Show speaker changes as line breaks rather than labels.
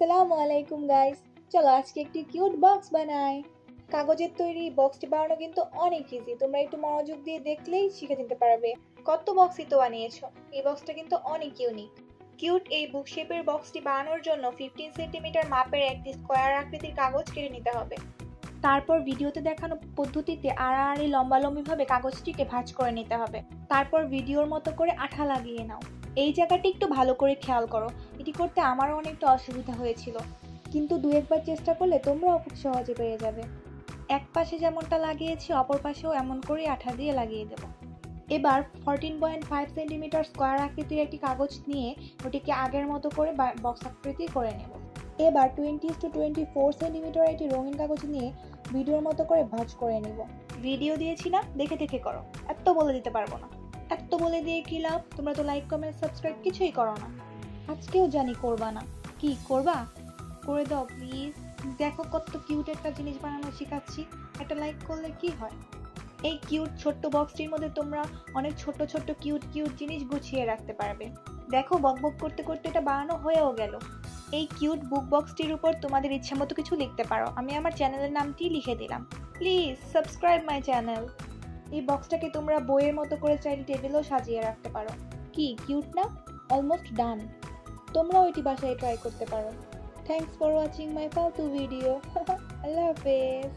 আসসালামু আলাইকুম গাইস, চলো আজকে একটি কিউট বক্স বানাই। কাগজের তৈরি বক্সটি বানানো কিন্তু অনেক ইজি, তোমরা একটু মনোযোগ দিয়ে দেখলেই শিখে নিতে পারবে। কত বক্সই তো বানিয়েছো, এই বক্সটা কিন্তু অনেক ইউনিক। কিউট এই বুক শেপের বক্সটি বানানোর জন্য 15 সেন্টিমিটার মাপের একটি স্কোয়ার আকৃতির কাগজ কেটে নিতে হবে। তারপর ভিডিওতে দেখানো পদ্ধতিতে আড়াআড়ি লম্বালম্বিভাবে কাগজটিকে ভাঁজ করে নিতে হবে। তারপর ভিডিওর মতো করে আঠা লাগিয়ে নাও। এই জায়গাটি একটু ভালো করে খেয়াল করো, এটি করতে আমারও অনেকটা অসুবিধা হয়েছিল, কিন্তু দু একবার চেষ্টা করলে তোমরাও খুব সহজে পেরে যাবে। এক পাশে যেমনটা লাগিয়েছি অপর পাশেও এমন করে আঠা দিয়ে লাগিয়ে দেব। এবার 14.5 সেন্টিমিটার স্কোয়ার আকৃতির একটি কাগজ নিয়ে ওটিকে আগের মতো করে বক্স আকৃতি করে নেব। এবার 20-24 সেন্টিমিটার একটি রঙিন কাগজ নিয়ে ভিডিওর মতো করে ভাঁজ করে নেব। ভিডিও দিয়েছি না, দেখে দেখে করো, এত বলে দিতে পারবো না। এত বলে দিয়ে কি লাভ, তোমরা তো লাইক কমেন্ট সাবস্ক্রাইব কিছুই করো না। আজকেও জানি করবা না, কি করবা, করে দাও প্লিজ। দেখো কত কিউট একটা জিনিস বানানো শেখাচ্ছি, একটা লাইক করলে কি হয়। এই কিউট ছোট্ট বক্সটির মধ্যে তোমরা অনেক ছোট ছোট কিউট কিউট জিনিস গুছিয়ে রাখতে পারবে। দেখো বকবক করতে করতে এটা বানানো হয়েও গেল। এই কিউট বুক বক্সটির উপর তোমাদের ইচ্ছা মতো কিছু লিখতে পারো, আমি আমার চ্যানেলের নামটি লিখে দিলাম। Please subscribe my channel. এই বক্সটাকে তোমরা বইয়ের মতো করে চাইলে টেবিলেও সাজিয়ে রাখতে পারো। কি কিউট না? Almost done. তোমরাও এটি বাসায় ট্রাই করতে পারো। থ্যাঙ্কস ফর ওয়াচিং মাই ফালতু ভিডিও। আল্লাহ হাফেজ।